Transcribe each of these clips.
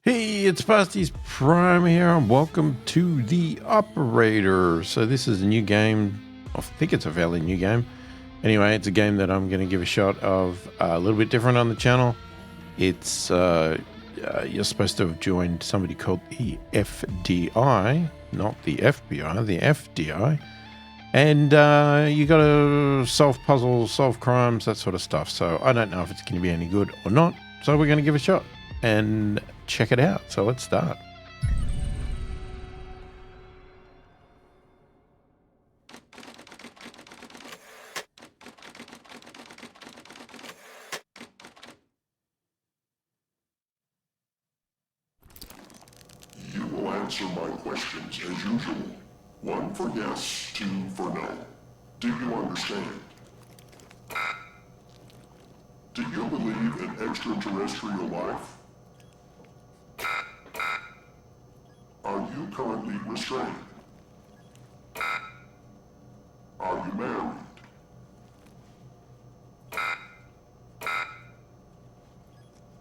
Hey, it's pasthisprime here, and welcome to the operator. So this is a new game. I think it's a fairly new game. Anyway, it's a game that I'm going to give a shot of, a little bit different on the channel. It's you're supposed to have joined somebody called the FDI, not the FBI, the FDI. And you got to solve puzzles, solve crimes, that sort of stuff. So I don't know if it's going to be any good or not. So we're going to give it a shot and check it out. So let's start. You will answer my questions as usual. 1 for yes, 2 for no. Do you understand? Do you believe in extraterrestrial life? Are you currently restrained? Are you married?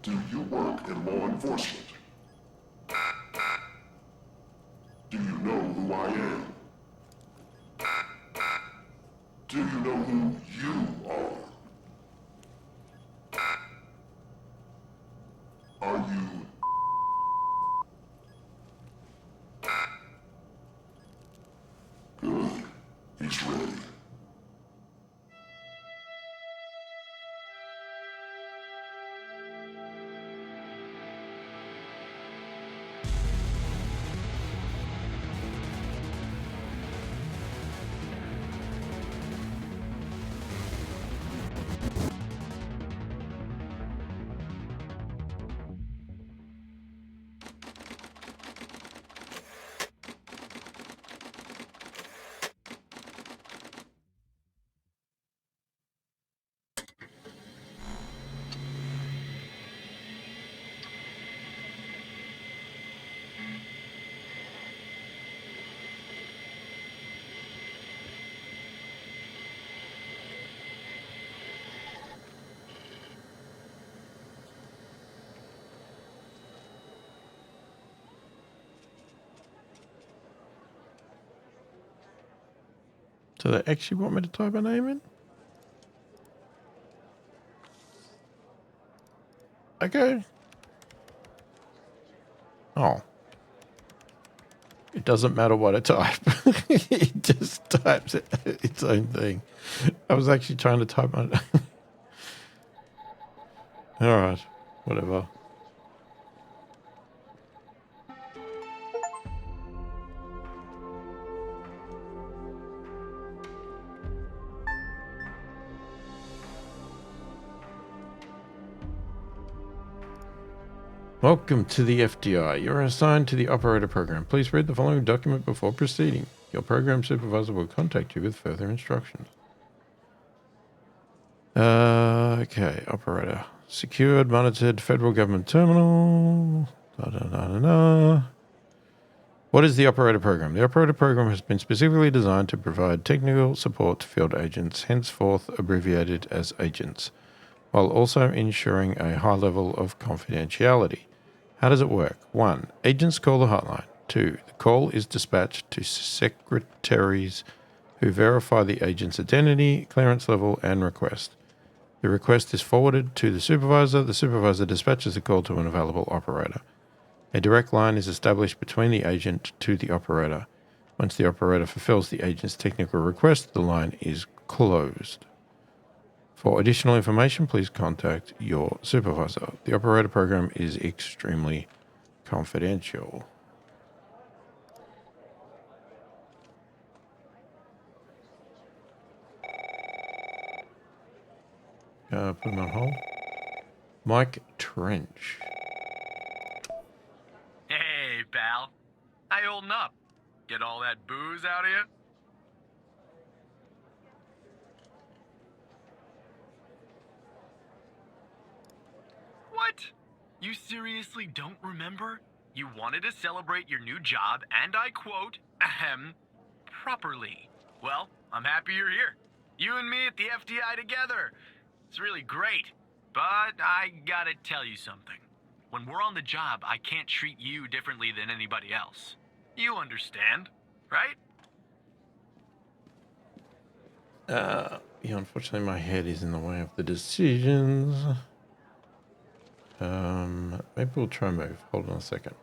Do you work in law enforcement? Do you know who I am? Do you know who you are? Are you... Good. He's ready. So they actually want me to type a name in? Okay. Oh. It doesn't matter what I type. It just types its own thing. I was actually trying to type my... Alright. Whatever. Welcome to the FDI. You're assigned to the operator program. Please read the following document before proceeding. Your program supervisor will contact you with further instructions. Okay, operator. Secured, monitored, federal government terminal. What is the operator program? The operator program has been specifically designed to provide technical support to field agents, henceforth abbreviated as agents, while also ensuring a high level of confidentiality. How does it work? 1. Agents call the hotline. 2. The call is dispatched to secretaries who verify the agent's identity, clearance level, and request. The request is forwarded to the supervisor. The supervisor dispatches the call to an available operator. A direct line is established between the agent to the operator. Once the operator fulfills the agent's technical request, the line is closed. For additional information, please contact your supervisor. The operator program is extremely confidential. Put him on hold. Mike Trench. Hey, pal. How you holding up? Get all that booze out of you? What? You seriously don't remember? You wanted to celebrate your new job, and I quote, properly. Well, I'm happy you're here. You and me at the FDI together. It's really great. But I gotta tell you something. When we're on the job, I can't treat you differently than anybody else. You understand, right? Yeah, unfortunately my head is in the way of the decisions. Maybe we'll try and move. Hold on a second.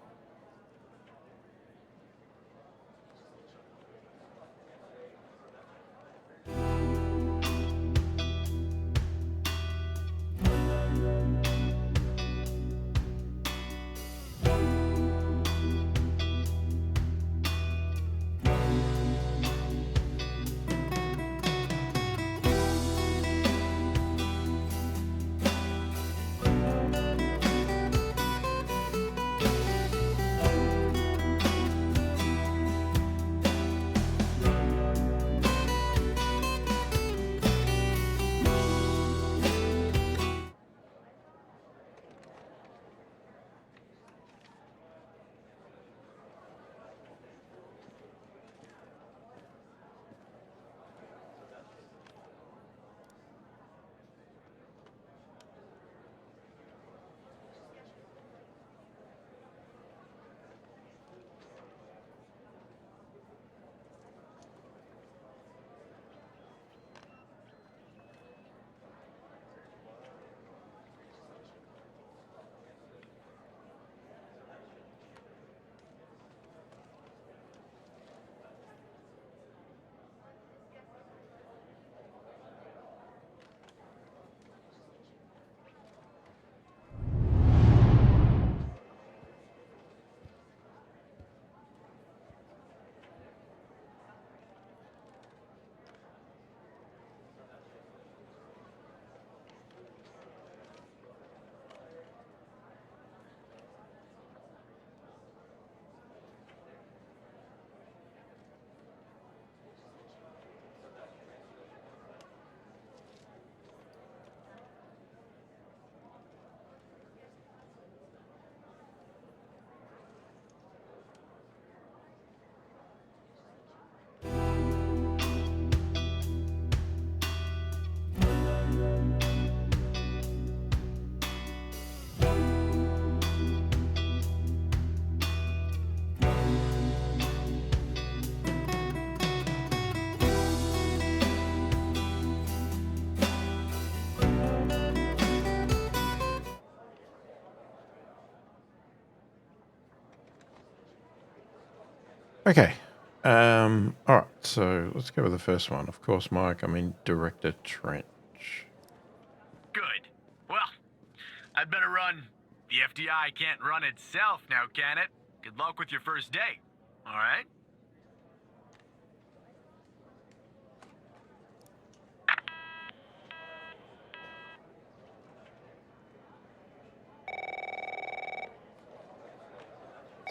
Okay. All right. So let's go with the first one. Of course, Mike. I mean, Director Trench. Good. Well, I'd better run. The FDI can't run itself now, can it? Good luck with your first day. All right?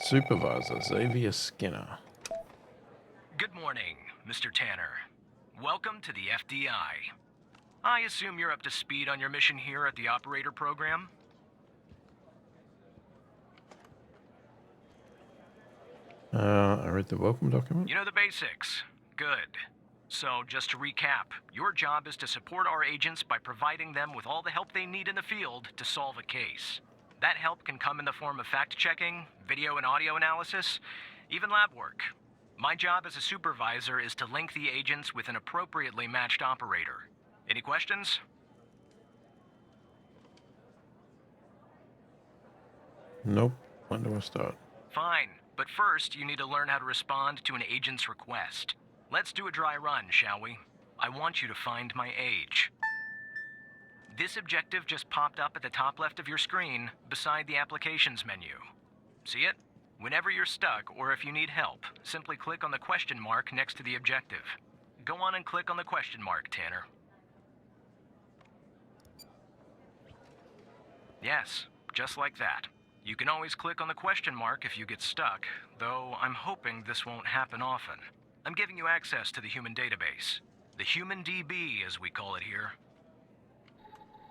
Supervisor Xavier Skinner. Good morning, Mr. Tanner. Welcome to the FDI. I assume you're up to speed on your mission here at the operator program? I read the welcome document. You know the basics. Good. So, just to recap, your job is to support our agents by providing them with all the help they need in the field to solve a case. That help can come in the form of fact-checking, video and audio analysis, even lab work. My job as a supervisor is to link the agents with an appropriately matched operator. Any questions? Nope. When do I start? Fine, but first you need to learn how to respond to an agent's request. Let's do a dry run, shall we? I want you to find my age. This objective just popped up at the top left of your screen, beside the applications menu. See it? Whenever you're stuck, or if you need help, simply click on the question mark next to the objective. Go on and click on the question mark, Tanner. Yes, just like that. You can always click on the question mark if you get stuck, though I'm hoping this won't happen often. I'm giving you access to the human database. The Human DB, as we call it here.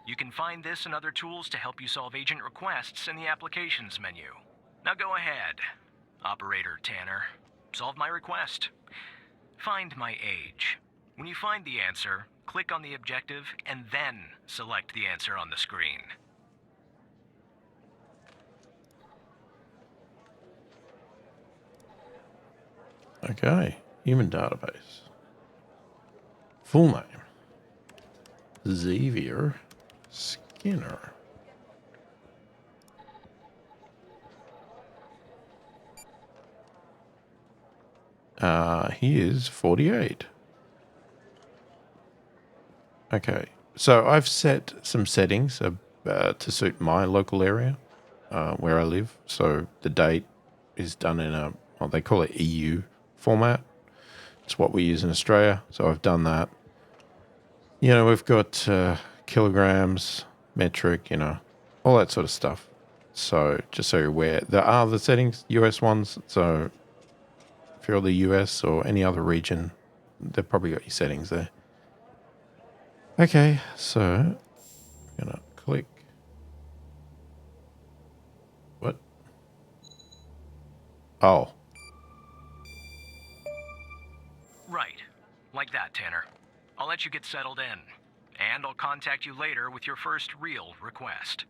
You can find this and other tools to help you solve agent requests in the applications menu. Now go ahead, Operator Tanner. Solve my request. Find my age. When you find the answer, click on the objective and then select the answer on the screen. Okay. Human database. Full name. Xavier Skinner. He is 48. Okay. So I've set some settings to suit my local area where I live. So the date is done in well, they call it EU format. It's what we use in Australia. So I've done that. You know, we've got kilograms, metric, you know, all that sort of stuff. So just so you're aware, there are the settings, US ones. So if you're the US or any other region, they've probably got your settings there. Okay, so I'm gonna click. What? Oh, Right. Like that, Tanner. I'll let you get settled in. And I'll contact you later with your first real request.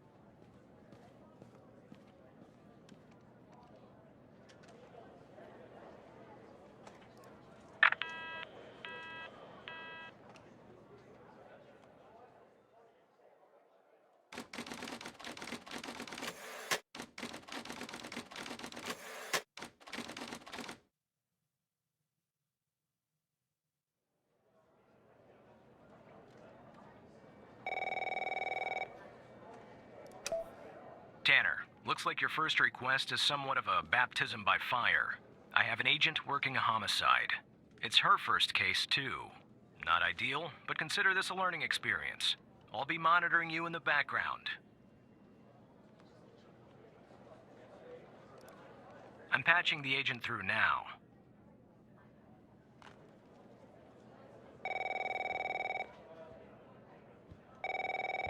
Tanner, looks like your first request is somewhat of a baptism by fire. I have an agent working a homicide. It's her first case, too. Not ideal, but consider this a learning experience. I'll be monitoring you in the background. I'm patching the agent through now.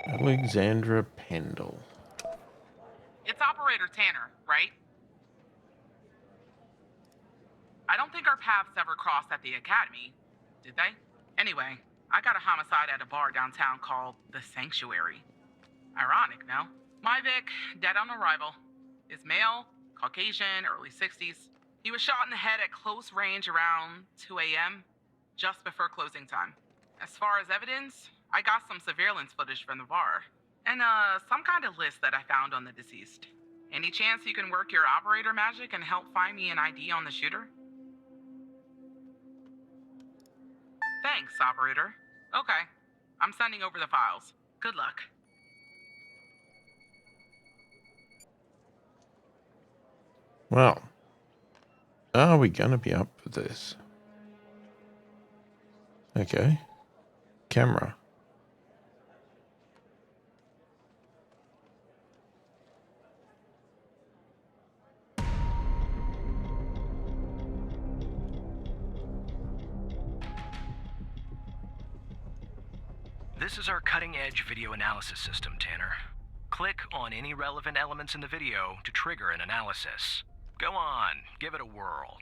Alexandra Pendle. It's Operator Tanner, right? I don't think our paths ever crossed at the academy, did they? Anyway, I got a homicide at a bar downtown called The Sanctuary. Ironic, no? My Vic, dead on arrival. Is male, Caucasian, early 60s. He was shot in the head at close range around 2 a.m., just before closing time. As far as evidence, I got some surveillance footage from the bar. And some kind of list that I found on the deceased. Any chance you can work your operator magic and help find me an ID on the shooter? Thanks, operator. Okay, I'm sending over the files. Good luck. Well, are we gonna be up for this? Okay. Camera. This is our cutting-edge video analysis system, Tanner. Click on any relevant elements in the video to trigger an analysis. Go on, give it a whirl.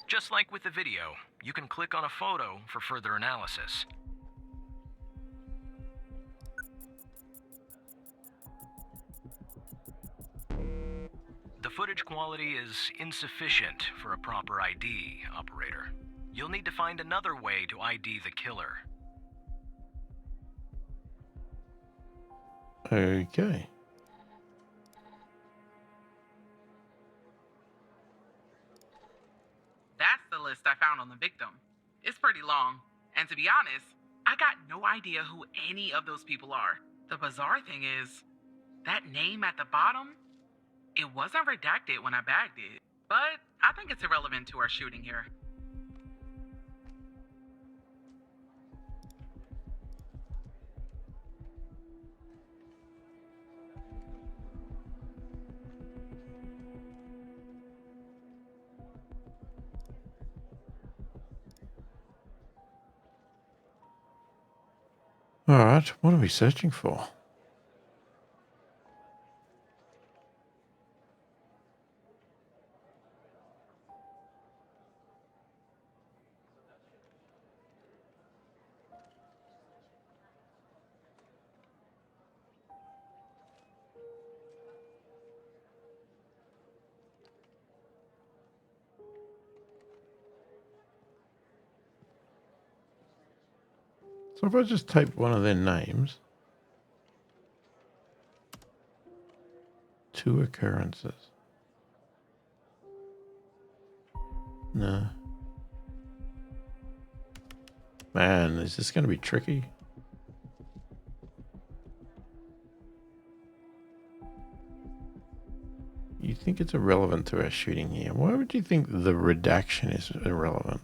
Just like with the video, you can click on a photo for further analysis. The footage quality is insufficient for a proper ID, operator. You'll need to find another way to ID the killer. Okay. That's the list I found on the victim. It's pretty long, and to be honest, I got no idea who any of those people are. The bizarre thing is, that name at the bottom, it wasn't redacted when I bagged it, but I think it's irrelevant to our shooting here. All right. What are we searching for? So if I just type one of their names, 2 occurrences. No. Man, is this going to be tricky? You think it's irrelevant to our shooting here. Why would you think the redaction is irrelevant?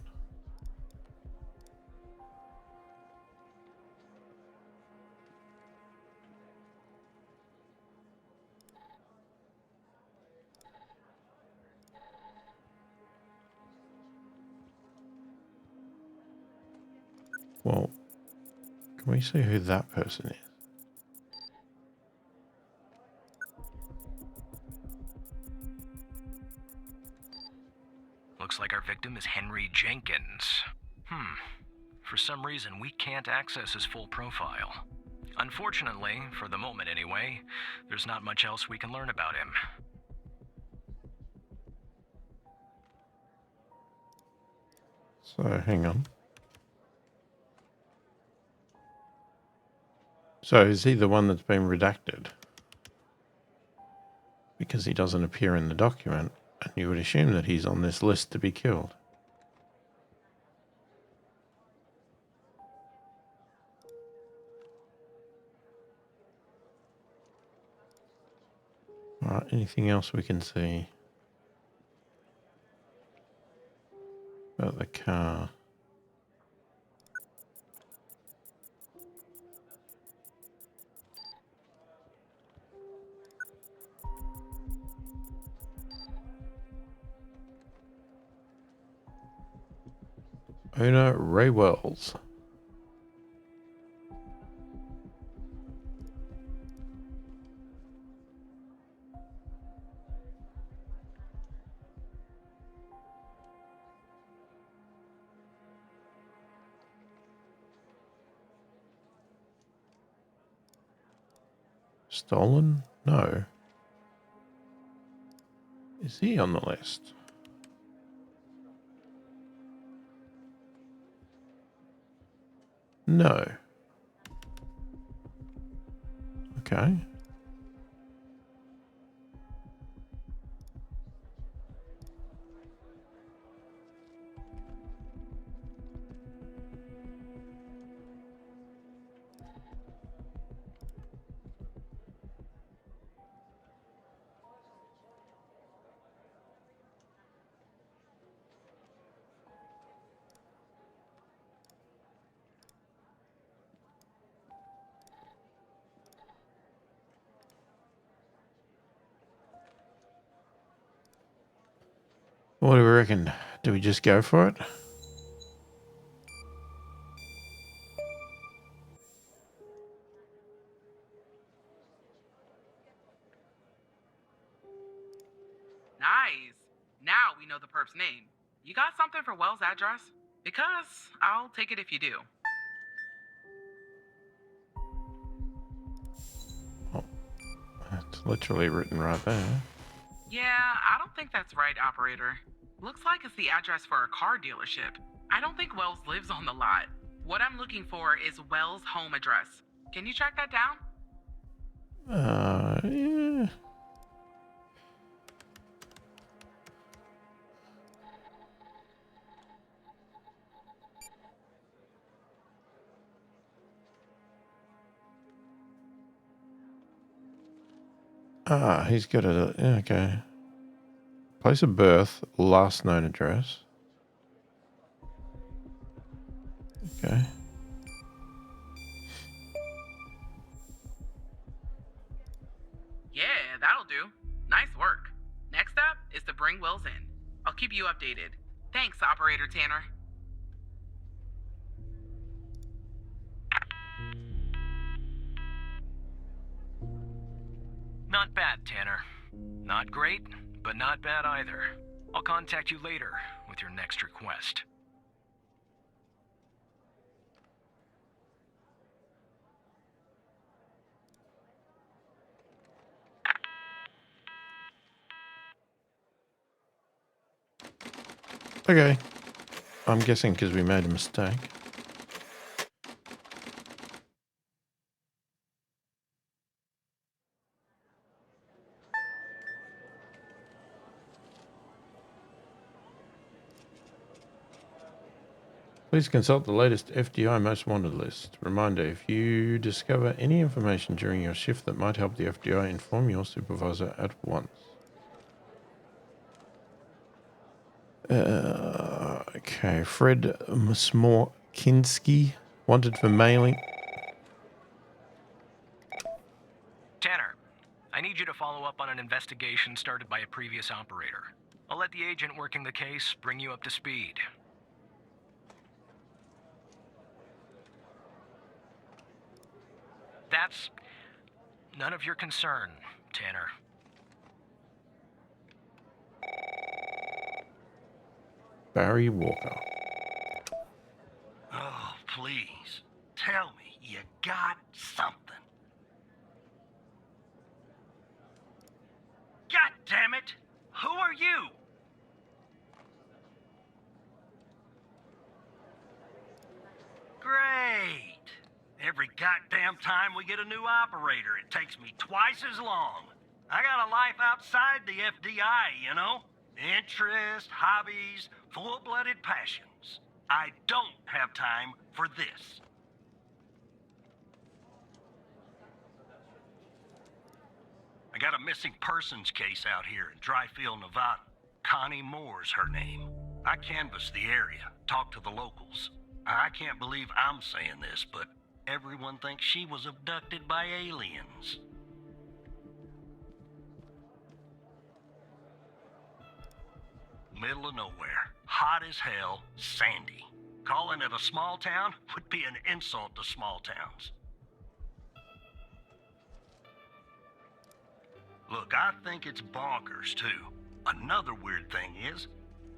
Well, can we see who that person is? Looks like our victim is Henry Jenkins. For some reason, we can't access his full profile. Unfortunately, for the moment anyway, there's not much else we can learn about him. So, hang on. So, is he the one that's been redacted? Because he doesn't appear in the document, and you would assume that he's on this list to be killed. Alright, anything else we can see about the car? Owner Ray Wells. Stolen? No. Is he on the list? No. Okay. What do we reckon? Do we just go for it? Nice. Now we know the perp's name. You got something for Wells' address? Because I'll take it if you do. Oh, it's literally written right there. Yeah, I don't think that's right, operator. Looks like it's the address for a car dealership. I don't think Wells lives on the lot. What I'm looking for is Wells' home address. Can you track that down? Yeah. He's got a, yeah, okay. Place of birth, last known address. Okay. Yeah, that'll do. Nice work. Next up is to bring Wells in. I'll keep you updated. Thanks, Operator Tanner. Not bad, Tanner. Not great, but not bad either. I'll contact you later with your next request. Okay. I'm guessing because we made a mistake. Please consult the latest FDI Most Wanted list. Reminder, if you discover any information during your shift that might help the FDI, inform your supervisor at once. Okay, Fred Smorkinski, wanted for mailing. Tanner, I need you to follow up on an investigation started by a previous operator. I'll let the agent working the case bring you up to speed. That's none of your concern, Tanner. Barry Walker. Oh, please. Tell me you got something. God damn it! Who are you? Great. Every goddamn time we get a new operator, it takes me twice as long. I got a life outside the FDI, you know? Interests, hobbies, full-blooded passions. I don't have time for this. I got a missing persons case out here in Dryfield, Nevada. Connie Moore's her name. I canvassed the area, talked to the locals. I can't believe I'm saying this, but everyone thinks she was abducted by aliens. Middle of nowhere, hot as hell, sandy. Calling it a small town would be an insult to small towns. Look, I think it's bonkers, too. Another weird thing is,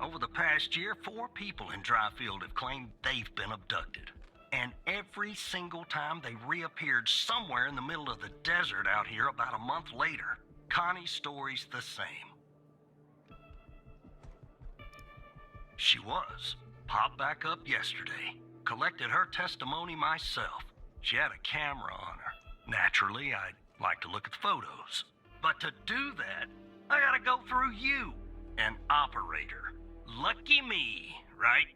over the past year, 4 people in Dryfield have claimed they've been abducted. And every single time they reappeared somewhere in the middle of the desert out here about a month later. Connie's story's the same. She was. Popped back up yesterday. Collected her testimony myself. She had a camera on her. Naturally, I'd like to look at the photos. But to do that, I gotta go through you, an operator. Lucky me, right?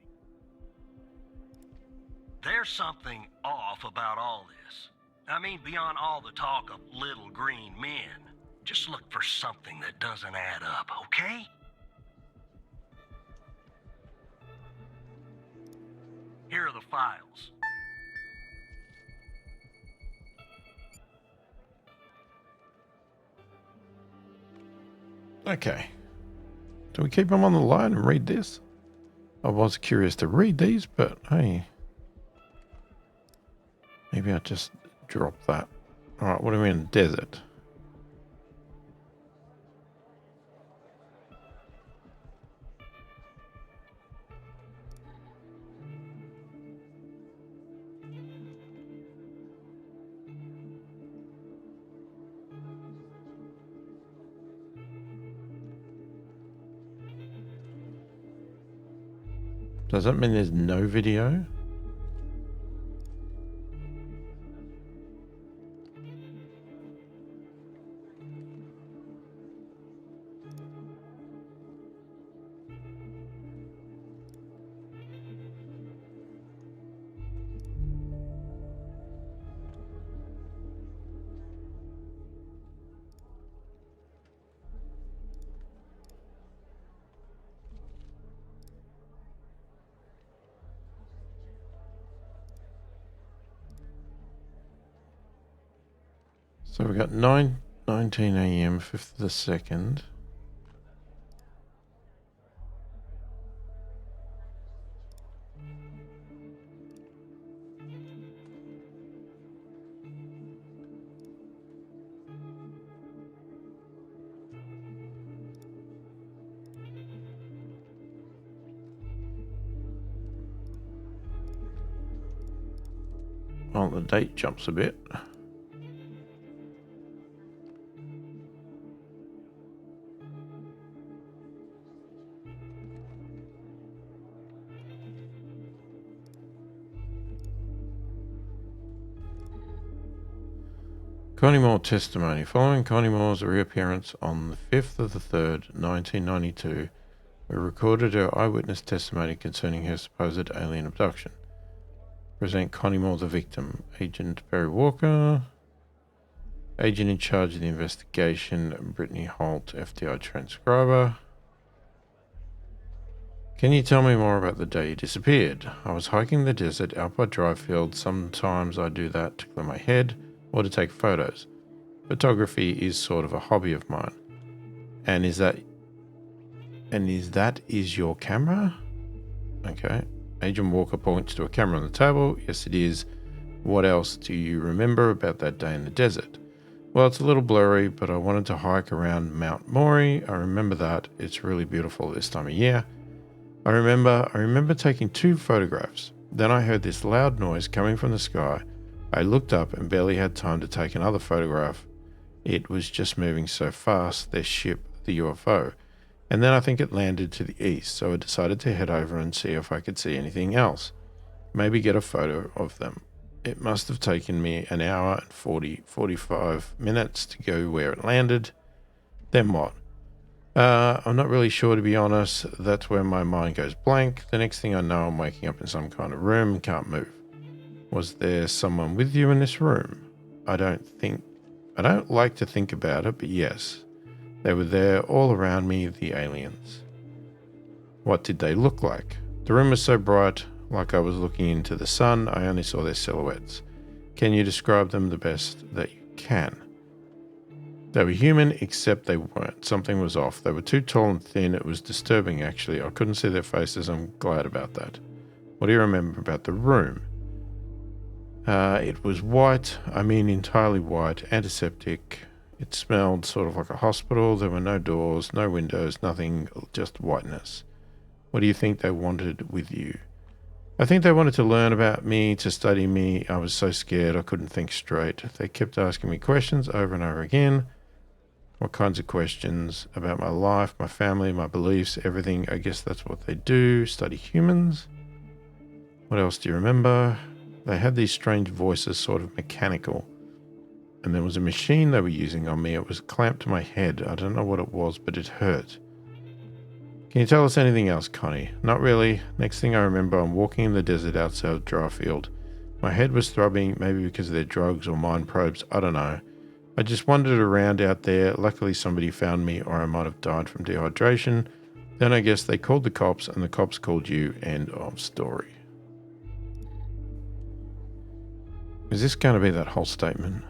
There's something off about all this. I mean, beyond all the talk of little green men. Just look for something that doesn't add up, okay? Here are the files. Okay. Do we keep him on the line and read this? I was curious to read these, but hey. Maybe I just drop that. Alright, what are we in? Desert. Does that mean there's no video? So we got 9:19 a.m. 5th of the 2nd. Oh, the date jumps a bit. Connie Moore testimony. Following Connie Moore's reappearance on the 5th of the 3rd, 1992, We recorded her eyewitness testimony concerning her supposed alien abduction. Present Connie Moore, the victim. Agent Barry Walker. Agent in charge of the investigation, Brittany Holt, FDI transcriber. Can you tell me more about the day you disappeared? I was hiking the desert out by Dryfield. Sometimes I do that to clear my head or to take photos. Photography is sort of a hobby of mine. And is that your camera? Okay. Agent Walker points to a camera on the table. Yes, it is. What else do you remember about that day in the desert? Well, it's a little blurry, but I wanted to hike around Mount Maury. I remember that. It's really beautiful this time of year. I remember taking 2 photographs. Then I heard this loud noise coming from the sky. I looked up and barely had time to take another photograph. It was just moving so fast, their ship, the UFO. And then I think it landed to the east, so I decided to head over and see if I could see anything else. Maybe get a photo of them. It must have taken me an hour and 45 minutes to go where it landed. Then what? I'm not really sure, to be honest. That's where my mind goes blank. The next thing I know, I'm waking up in some kind of room and can't move. Was there someone with you in this room? I don't like to think about it, but yes. They were there all around me, the aliens. What did they look like? The room was so bright, like I was looking into the sun. I only saw their silhouettes. Can you describe them the best that you can? They were human, except they weren't. Something was off. They were too tall and thin. It was disturbing, actually. I couldn't see their faces. I'm glad about that. What do you remember about the room? It was white. I mean entirely white. Antiseptic. It smelled sort of like a hospital. There were no doors, no windows, nothing, just whiteness. What do you think they wanted with you? I think they wanted to learn about me, to study me. I was so scared I couldn't think straight. They kept asking me questions over and over again. What kinds of questions? About my life, my family, my beliefs, everything. I guess that's what they do, study humans. What else do you remember? They had these strange voices, sort of mechanical. And there was a machine they were using on me. It was clamped to my head. I don't know what it was, but it hurt. Can you tell us anything else, Connie? Not really. Next thing I remember, I'm walking in the desert outside of Dryfield. My head was throbbing, maybe because of their drugs or mind probes. I don't know. I just wandered around out there. Luckily, somebody found me, or I might have died from dehydration. Then I guess they called the cops, and the cops called you. End of story. Is this going to be that whole statement?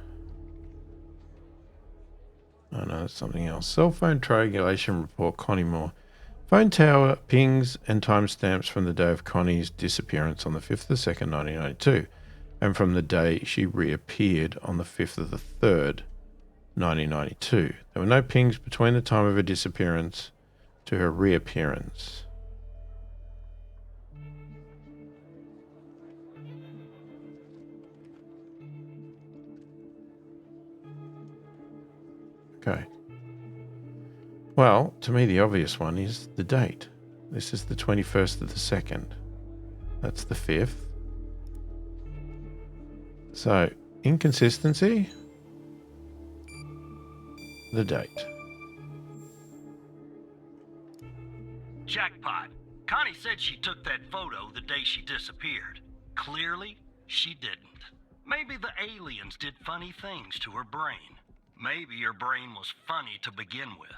Oh no, it's something else. Cell phone triangulation report, Connie Moore. Phone tower pings and timestamps from the day of Connie's disappearance on the 5th of the 2nd, 1992, and from the day she reappeared on the 5th of the 3rd, 1992. There were no pings between the time of her disappearance to her reappearance. Okay. Well, to me, the obvious one is the date. This is the 21st of the 2nd. That's the 5th. So, inconsistency, the date. Jackpot. Connie said she took that photo the day she disappeared. Clearly, she didn't. Maybe the aliens did funny things to her brain. Maybe her brain was funny to begin with.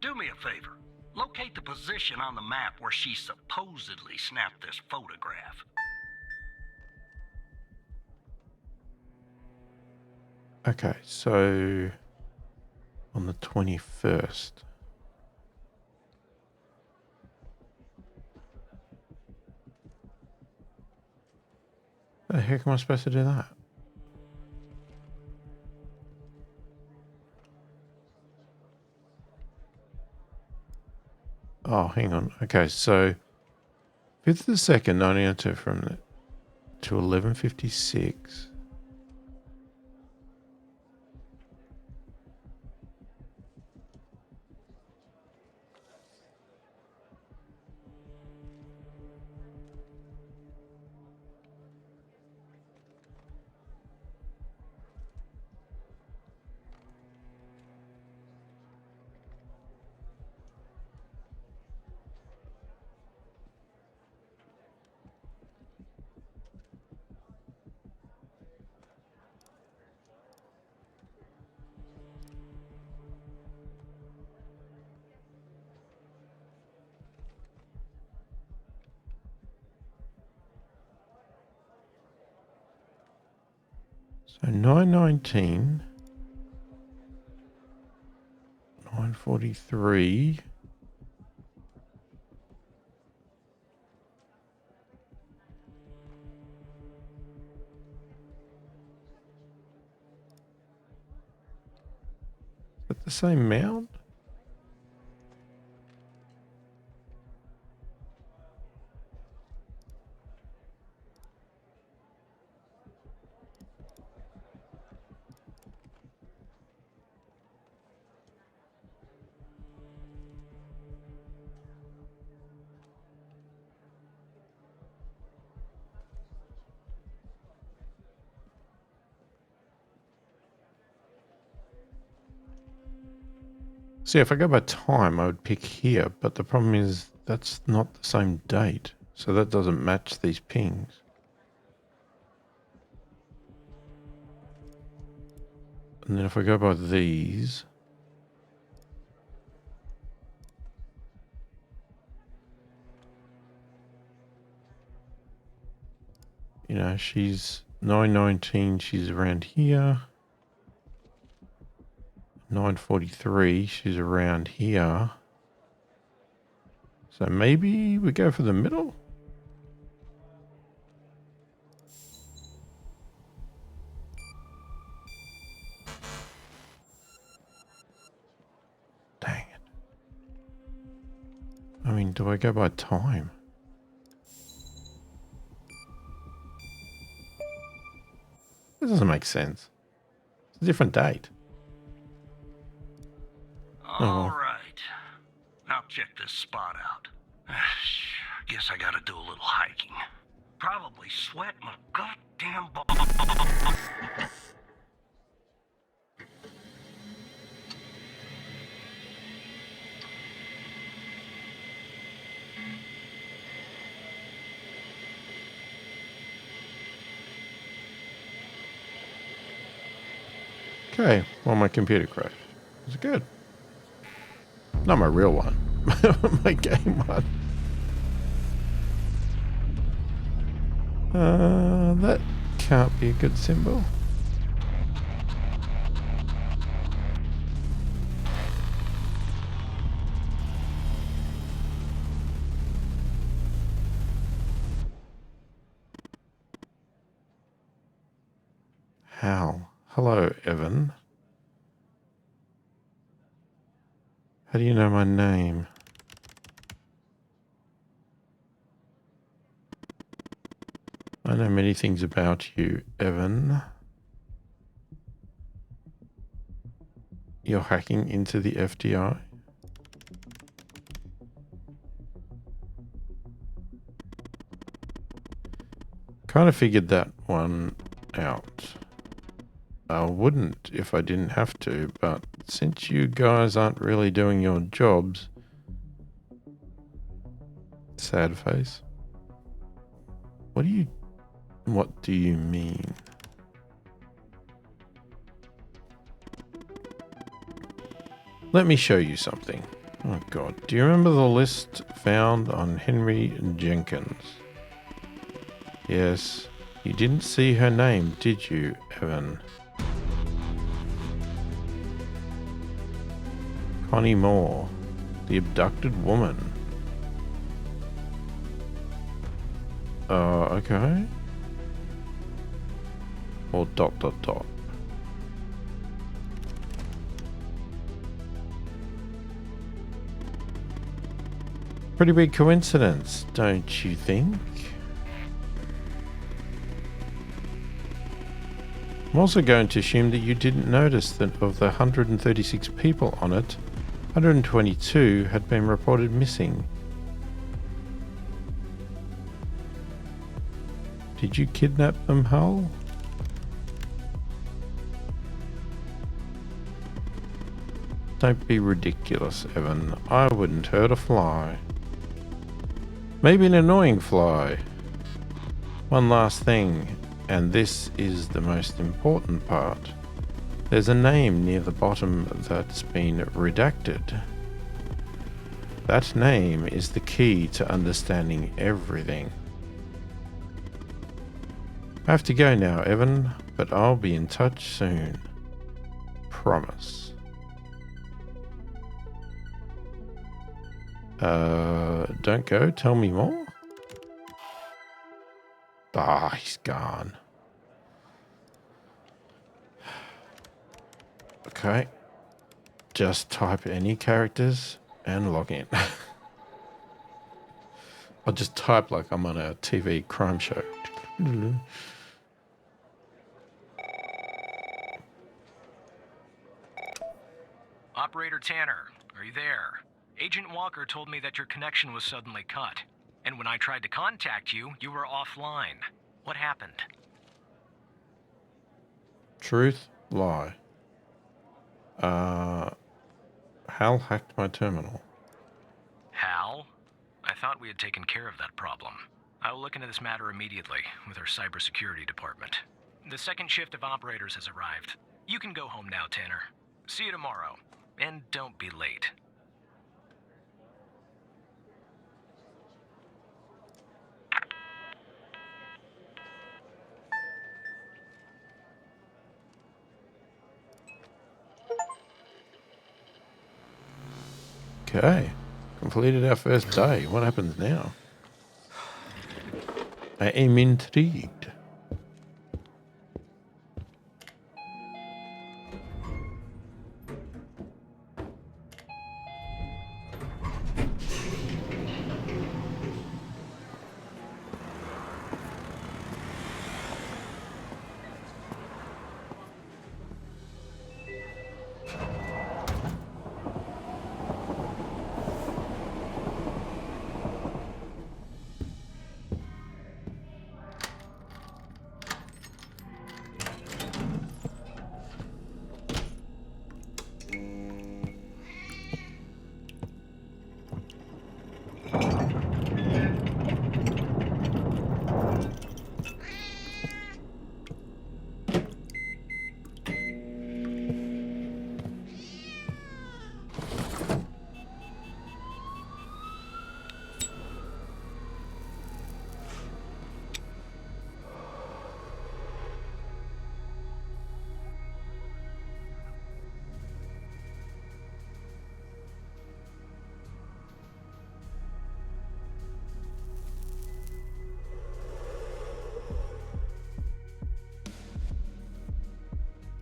Do me a favor. Locate the position on the map where she supposedly snapped this photograph. Okay, so on the 21st. How the heck am I supposed to do that? Oh, hang on. Okay, so 5th of the 2nd, 1902 from the, to 11:56. So 919, 943. Is that the same mound? See, if I go by time, I would pick here, but the problem is that's not the same date, so that doesn't match these pings. And then if I go by these, you know, she's 919, she's around here. 943, she's around here. So maybe we go for the middle? Dang it. I mean, do I go by time? This doesn't make sense. It's a different date. All right. Now check this spot out. Guess I gotta do a little hiking. Probably sweat my goddamn balls. Okay, well, my computer crashed. Is it good? Not my real one. My game one. That can't be a good symbol. How? Hello, Evan. How do you know my name? I know many things about you, Evan. You're hacking into the FDI? Kind of figured that one out. I wouldn't if I didn't have to, but since you guys aren't really doing your jobs... Sad face. What do you mean? Let me show you something. Oh god, do you remember the list found on Henry Jenkins? Yes, you didn't see her name, did you, Evan? Connie Moore, the abducted woman. Okay. Or ... Pretty big coincidence, don't you think? I'm also going to assume that you didn't notice that of the 136 people on it, 122 had been reported missing. Did you kidnap them, Hull? Don't be ridiculous, Evan. I wouldn't hurt a fly. Maybe an annoying fly. One last thing, and this is the most important part. There's a name near the bottom that's been redacted. That name is the key to understanding everything. I have to go now, Evan, but I'll be in touch soon. Promise. Don't go. Tell me more. Ah, he's gone. Okay. Just type any characters and log in. I'll just type like I'm on a TV crime show. Operator Tanner, are you there? Agent Walker told me that your connection was suddenly cut. And when I tried to contact you, you were offline. What happened? Truth, lie. Hal hacked my terminal. Hal? I thought we had taken care of that problem. I will look into this matter immediately with our cybersecurity department. The second shift of operators has arrived. You can go home now, Tanner. See you tomorrow. And don't be late. Okay. Completed our first day. What happens now? I am intrigued.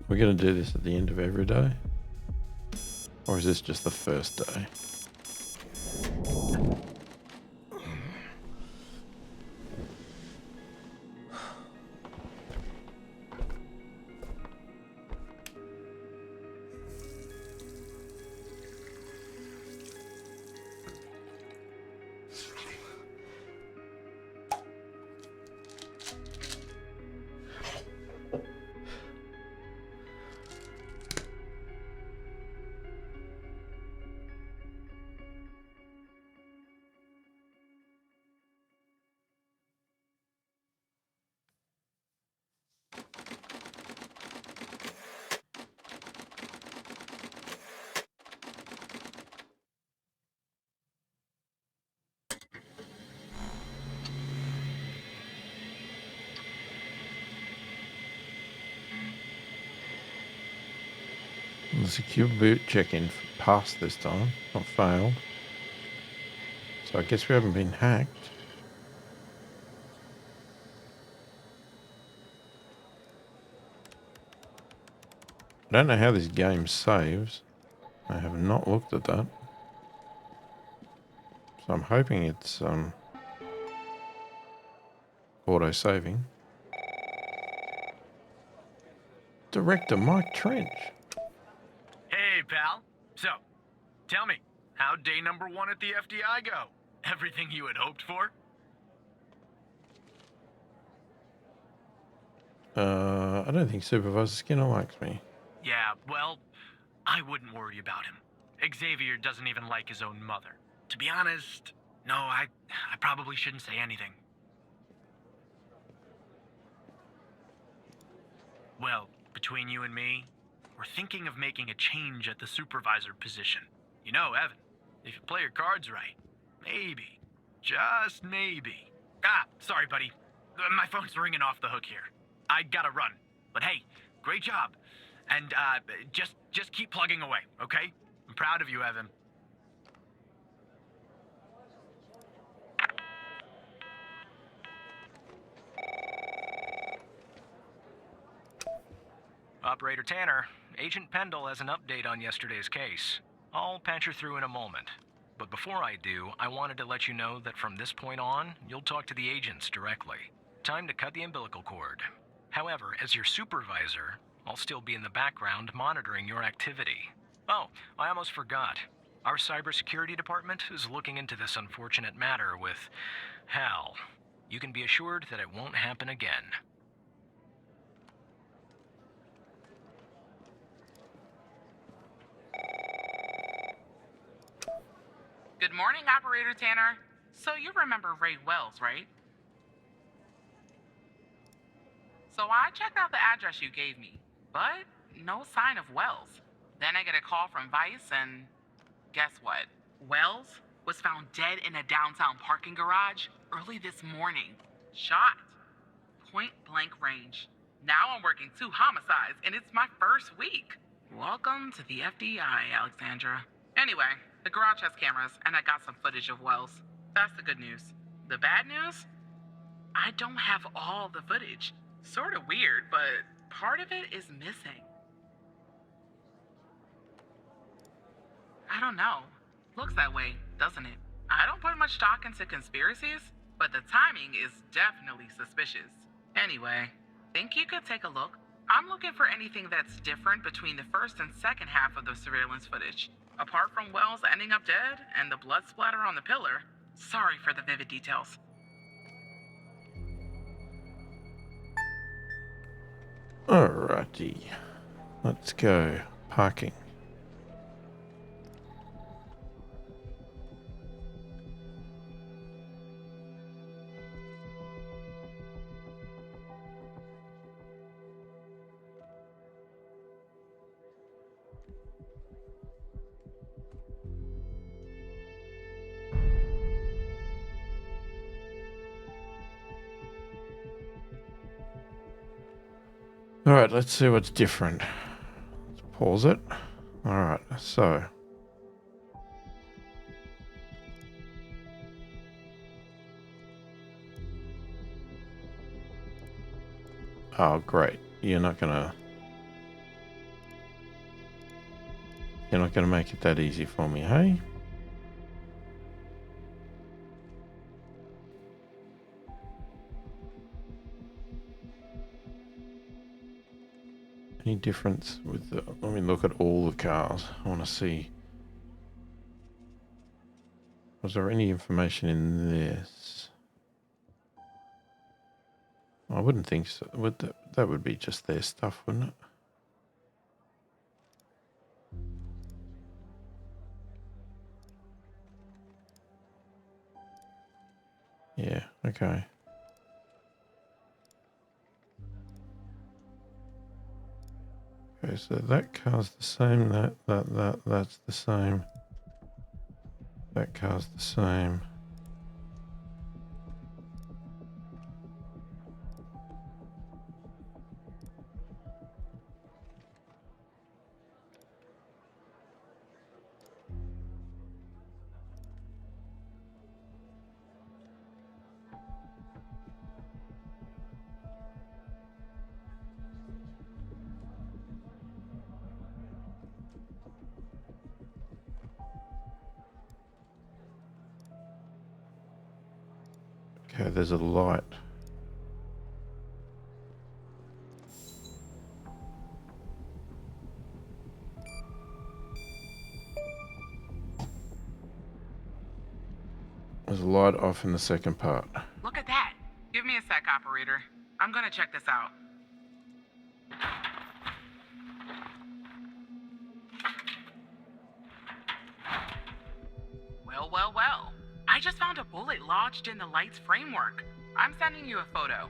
We're going to do this at the end of every day? Or is this just the first day? The secure boot check-in passed this time, not failed. So I guess we haven't been hacked. I don't know how this game saves. I have not looked at that. So I'm hoping it's auto-saving. Director Mike Trench. Hey, pal. So, tell me, how'd day number 1 at the FDI go? Everything you had hoped for? I don't think Supervisor Skinner likes me. Yeah, well, I wouldn't worry about him. Xavier doesn't even like his own mother. To be honest, no, I probably shouldn't say anything. Well, between you and me, we're thinking of making a change at the supervisor position. You know, Evan, if you play your cards right, maybe, just maybe. Ah, sorry, buddy. My phone's ringing off the hook here. I gotta run, But hey, great job. And just keep plugging away, okay? I'm proud of you, Evan. Operator Tanner, Agent Pendle has an update on yesterday's case. I'll patch her through in a moment. But before I do, I wanted to let you know that from this point on, you'll talk to the agents directly. Time to cut the umbilical cord. However, as your supervisor, I'll still be in the background monitoring your activity. Oh, I almost forgot. Our cybersecurity department is looking into this unfortunate matter with Hal. You can be assured that it won't happen again. Good morning, Operator Tanner. So you remember Ray Wells, right? So I checked out the address you gave me, but no sign of Wells. Then I get a call from Vice, and guess what? Wells was found dead in a downtown parking garage early this morning. Shot. Point blank range. Now I'm working 2 homicides, and it's my first week. Welcome to the FBI, Alexandra. Anyway, the garage has cameras, and I got some footage of Wells. That's the good news. The bad news? I don't have all the footage. Sort of weird, but part of it is missing. I don't know. Looks that way, doesn't it? I don't put much stock into conspiracies, but the timing is definitely suspicious. Anyway, think you could take a look? I'm looking for anything that's different between the first and second half of the surveillance footage. Apart from Wells ending up dead and the blood splatter on the pillar. Sorry for the vivid details. Alrighty. Let's go. Parking. Alright, let's see what's different. Let's pause it. Alright, so. Oh, great. You're not gonna make it that easy for me, hey? Any difference with the... Let me look at all the cars. I want to see. Was there any information in this? I wouldn't think so. That would be just their stuff, wouldn't it? Yeah, okay. Okay, so that car's the same, that's the same. That car's the same. Okay, there's a light. There's a light off in the second part. Look at that. Give me a sec, operator. I'm gonna check this out. Well. I just found a bullet lodged in the light's framework. I'm sending you a photo.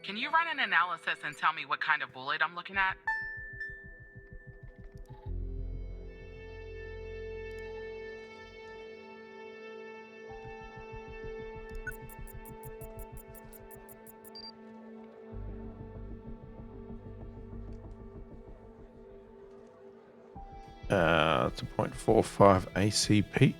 Can you run an analysis and tell me what kind of bullet I'm looking at? It's a 0.45 ACP.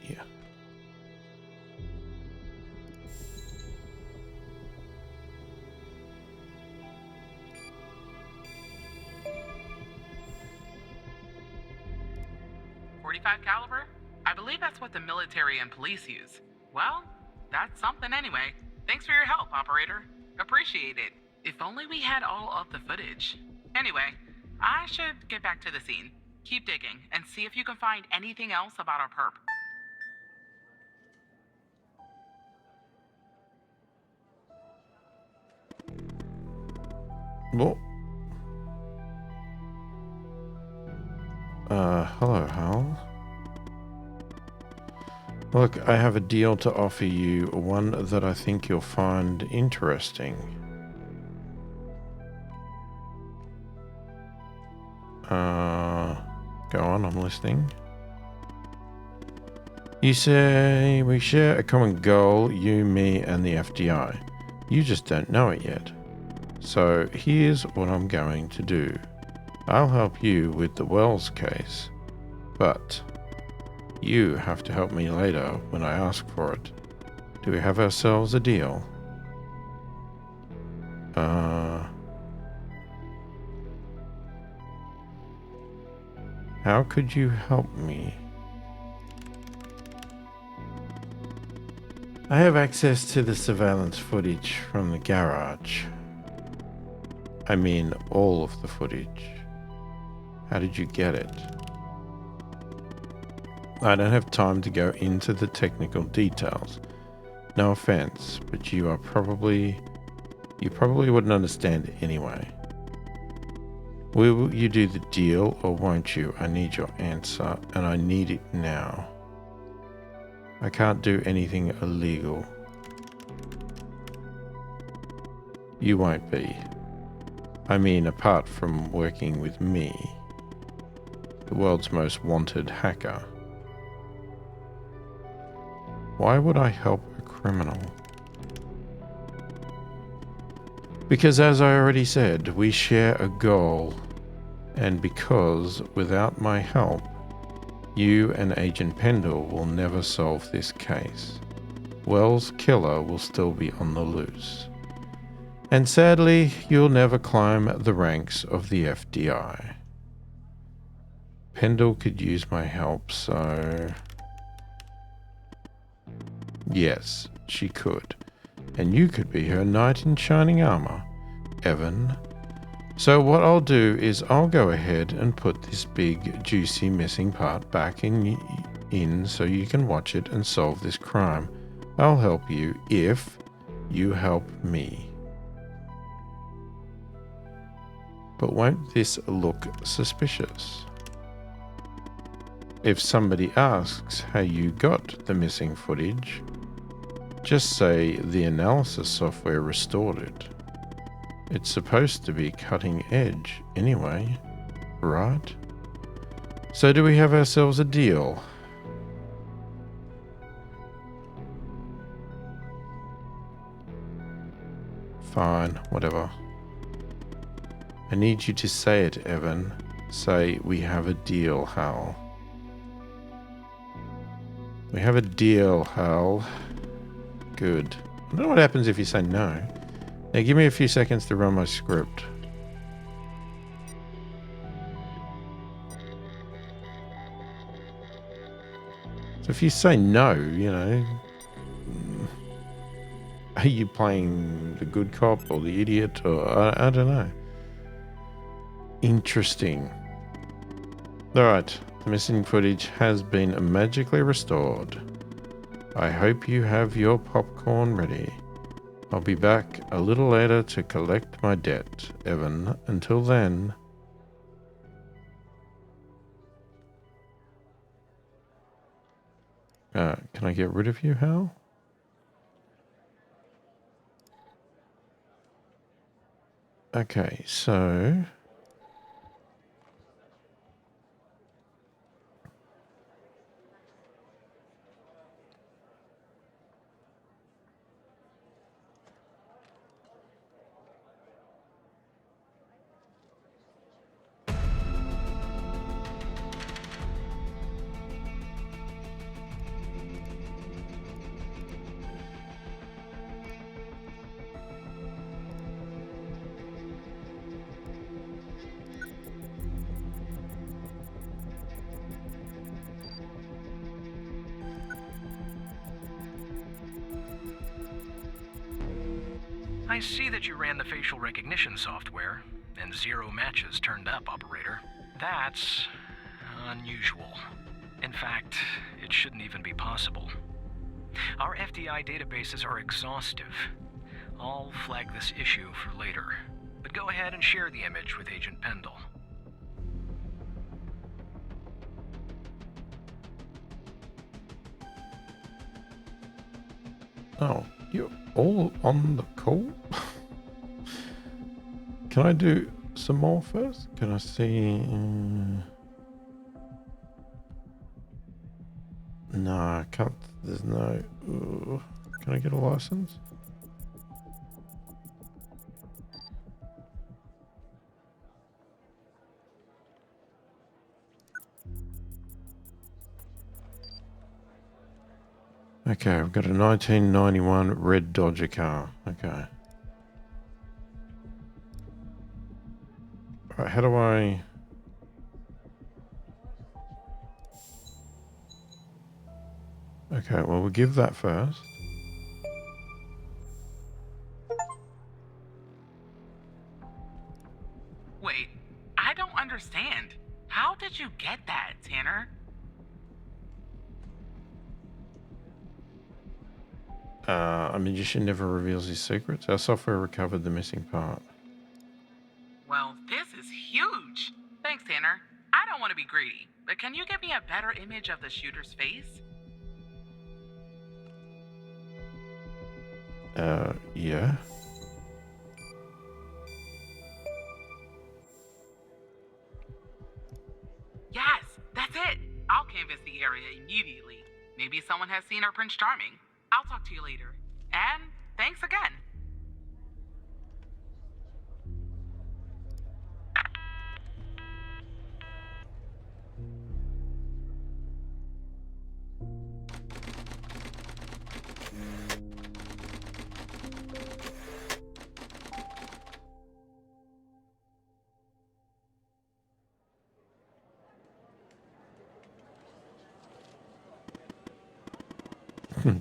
.45 caliber? I believe that's what the military and police use. Well, that's something anyway. Thanks for your help, operator. Appreciate it. If only we had all of the footage. Anyway, I should get back to the scene. Keep digging and see if you can find anything else about our perp. Well, hello, Hal. Look, I have a deal to offer you, one that I think you'll find interesting. Go on, I'm listening. You say we share a common goal, you, me, and the FDI. You just don't know it yet. So here's what I'm going to do. I'll help you with the Wells case, but you have to help me later when I ask for it. Do we have ourselves a deal? How could you help me? I have access to the surveillance footage from the garage. I mean, all of the footage. How did you get it? I don't have time to go into the technical details. No offense, but you probably wouldn't understand anyway. Will you do the deal or won't you? I need your answer, and I need it now. I can't do anything illegal. You won't be. I mean, apart from working with me, the world's most wanted hacker. Why would I help a criminal? Because, as I already said, we share a goal, and because, without my help, you and Agent Pendle will never solve this case. Wells' killer will still be on the loose. And sadly, you'll never climb the ranks of the FDI. Pendle could use my help, so... Yes, she could. And you could be her knight in shining armor, Evan. So what I'll do is I'll go ahead and put this big, juicy missing part back in so you can watch it and solve this crime. I'll help you if you help me. But won't this look suspicious? If somebody asks how you got the missing footage, just say the analysis software restored it. It's supposed to be cutting edge anyway, right? So do we have ourselves a deal? Fine, whatever. I need you to say it, Evan. Say, we have a deal, Hal. We have a deal, Hal. Good. I don't know what happens if you say no. Now give me a few seconds to run my script. So if you say no, you know, are you playing the good cop or the idiot, or I don't know. Interesting. Alright, the missing footage has been magically restored. I hope you have your popcorn ready. I'll be back a little later to collect my debt, Evan. Until then... can I get rid of you, Hal? Okay, so... I see that you ran the facial recognition software, and 0 matches turned up, Operator. That's unusual. In fact, it shouldn't even be possible. Our FDI databases are exhaustive. I'll flag this issue for later, but go ahead and share the image with Agent Pendle. Oh, you're all on the call? Can I do some more first? Can I see... No, I can't. There's no... Can I get a license? Okay, I've got a 1991 red Dodger car. Okay. Alright, how do I... Okay, well, we'll give that first. Wait, I don't understand. How did you get that, Tanner? A magician never reveals his secrets. Our software recovered the missing part. Well, this is huge. Thanks, Tanner. I don't want to be greedy, but can you give me a better image of the shooter's face? Yeah. Yes, that's it. I'll canvass the area immediately. Maybe someone has seen our Prince Charming. I'll talk to you later. And thanks again.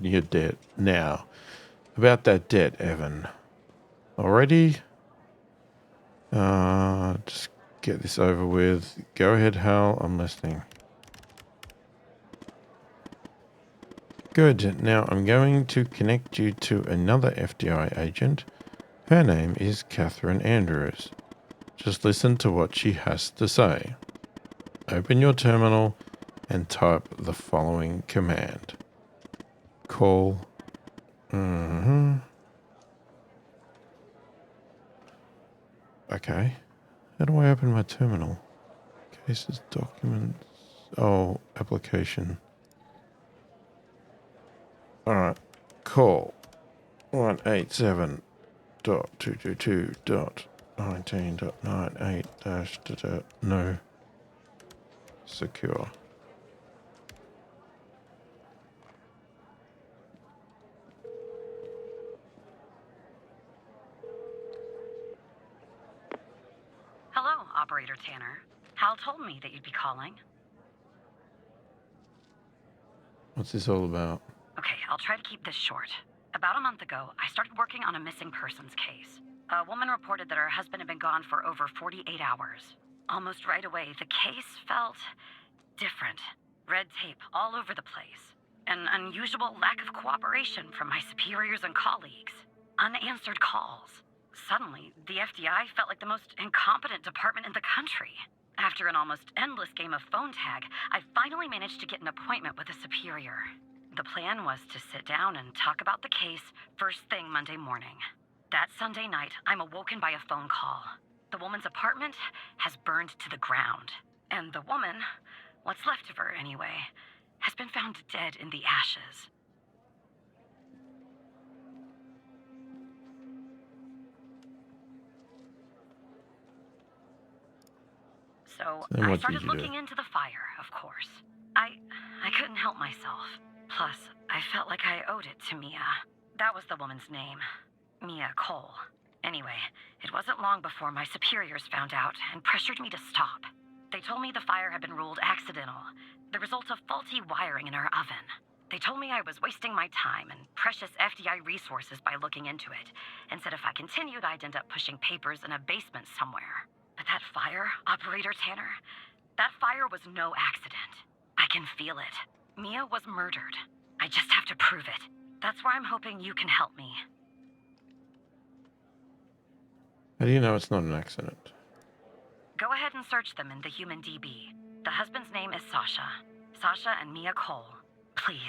Your debt. Now, about that debt, Evan. Already? Just get this over with. Go ahead, Hal. I'm listening. Good. Now I'm going to connect you to another FDI agent. Her name is Catherine Andrews. Just listen to what she has to say. Open your terminal and type the following command. Call. Okay. How do I open my terminal? Cases, documents. Oh, application. Alright. Call 187.222.19.98 no. Secure. Hello, Operator Tanner. Hal told me that you'd be calling. What's this all about? Okay, I'll try to keep this short. About a month ago, I started working on a missing persons case. A woman reported that her husband had been gone for over 48 hours. Almost right away, the case felt different. Red tape all over the place. An unusual lack of cooperation from my superiors and colleagues. Unanswered calls. Suddenly, the FDI felt like the most incompetent department in the country. After an almost endless game of phone tag, I finally managed to get an appointment with a superior. The plan was to sit down and talk about the case first thing Monday morning. That Sunday night, I'm awoken by a phone call. The woman's apartment has burned to the ground. And the woman, what's left of her anyway, has been found dead in the ashes. So Then I what started did you do? looking into the fire, of course. I couldn't help myself. Plus, I felt like I owed it to Mia. That was the woman's name. Mia Cole. Anyway, it wasn't long before my superiors found out and pressured me to stop. They told me the fire had been ruled accidental, the result of faulty wiring in our oven. They told me I was wasting my time and precious FDI resources by looking into it, and said if I continued, I'd end up pushing papers in a basement somewhere. But that fire, Operator Tanner, that fire was no accident. I can feel it. Mia was murdered. I just have to prove it. That's where I'm hoping you can help me. How do you know it's not an accident? Go ahead and search them in the Human DB. The husband's name is Sasha. Sasha and Mia Cole. Please.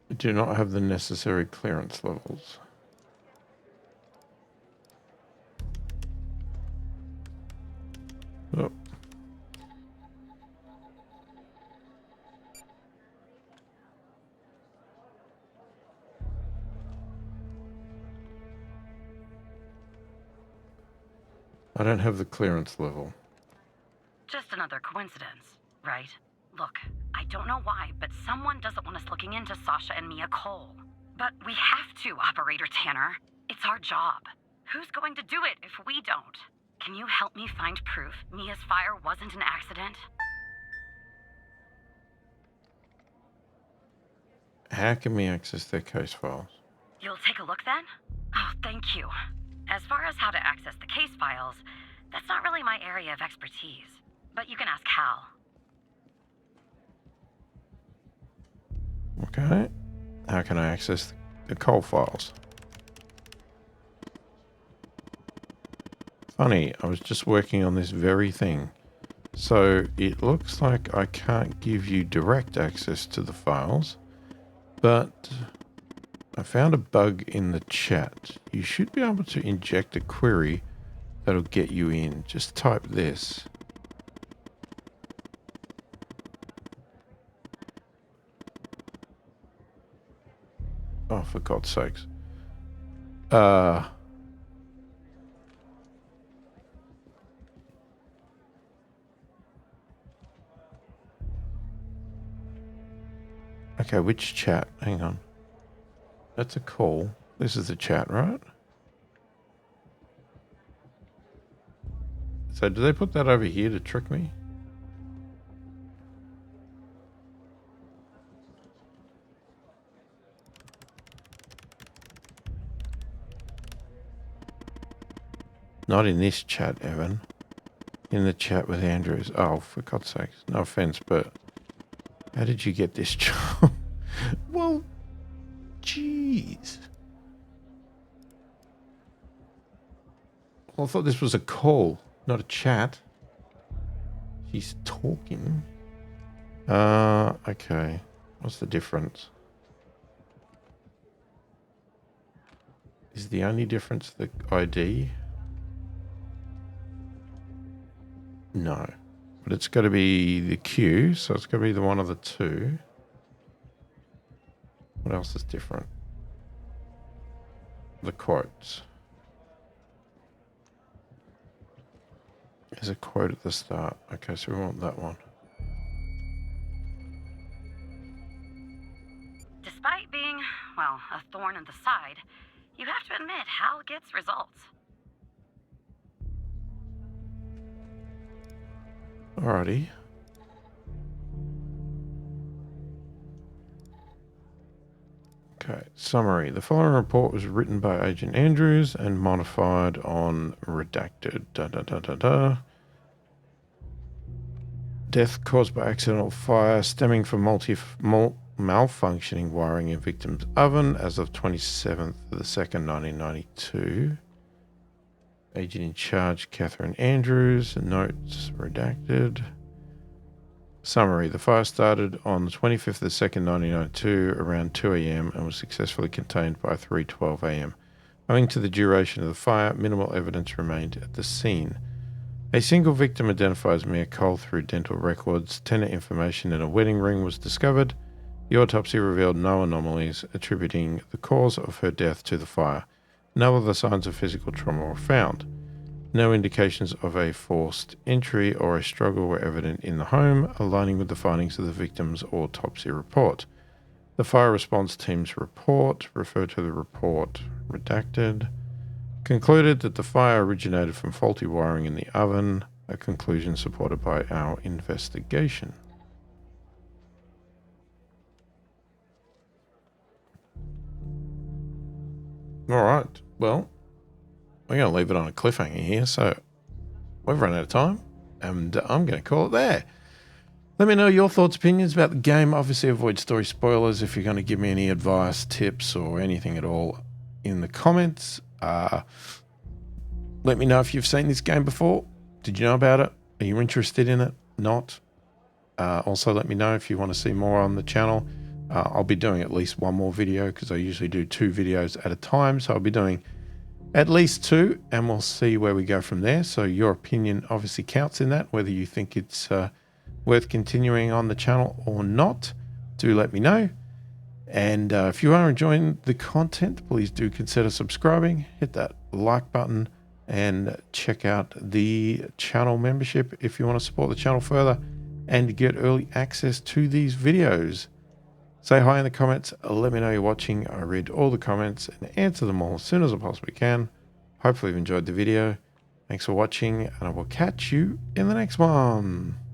I do not have the necessary clearance levels. Oh. I don't have the clearance level. Just another coincidence, right? Look, I don't know why, but someone doesn't want us looking into Sasha and Mia Cole. But we have to, Operator Tanner. It's our job. Who's going to do it if we don't? Can you help me find proof Mia's fire wasn't an accident? How can we access their case files? You'll take a look then? Oh, thank you. As far as how to access the case files, that's not really my area of expertise. But you can ask Hal. Okay. How can I access the Cole files? Funny, I was just working on this very thing. So it looks like I can't give you direct access to the files, but I found a bug in the chat. You should be able to inject a query that'll get you in. Just type this. Oh, for God's sakes. Okay, which chat? Hang on. That's a call. This is the chat, right? So do they put that over here to trick me? Not in this chat, Evan. In the chat with Andrews. Oh, for God's sakes. No offense, but how did you get this job? Well, jeez. Well, I thought this was a call, not a chat. She's talking. Okay. What's the difference? Is the only difference the ID? No. But it's got to be the Q, so it's got to be the one of the two. What else is different? The quotes. There's a quote at the start. Okay, so we want that one. Despite being, well, a thorn in the side, you have to admit Hal gets results. Alrighty. Okay, summary. The following report was written by Agent Andrews and modified on redacted. Death caused by accidental fire stemming from malfunctioning wiring in victim's oven as of 27th of the 2nd, 1992. Agent in charge, Catherine Andrews. Notes redacted. Summary. The fire started on the 25th of the 2nd, 1992 around 2 a.m. and was successfully contained by 3:12 a.m. Owing to the duration of the fire, minimal evidence remained at the scene. A single victim identified as Mia Cole through dental records. Tenant information in a wedding ring was discovered. The autopsy revealed no anomalies, attributing the cause of her death to the fire. No other signs of physical trauma were found. No indications of a forced entry or a struggle were evident in the home, aligning with the findings of the victim's autopsy report. The fire response team's report, referred to the report redacted, concluded that the fire originated from faulty wiring in the oven, a conclusion supported by our investigation. All right, well, we're going to leave it on a cliffhanger here, so we've run out of time, and I'm going to call it there. Let me know your thoughts, opinions about the game. Obviously, avoid story spoilers if you're going to give me any advice, tips, or anything at all in the comments. Let me know if you've seen this game before. Did you know about it? Are you interested in it? Not? Also, let me know if you want to see more on the channel. I'll be doing at least one more video because I usually do 2 videos at a time. So I'll be doing at least 2, and we'll see where we go from there. So your opinion obviously counts in that, whether you think it's worth continuing on the channel or not. Do let me know. And if you are enjoying the content, please do consider subscribing, hit that like button, and check out the channel membership if you want to support the channel further and get early access to these videos. Say hi in the comments, let me know you're watching. I read all the comments and answer them all as soon as I possibly can. Hopefully you've enjoyed the video. Thanks for watching, and I will catch you in the next one.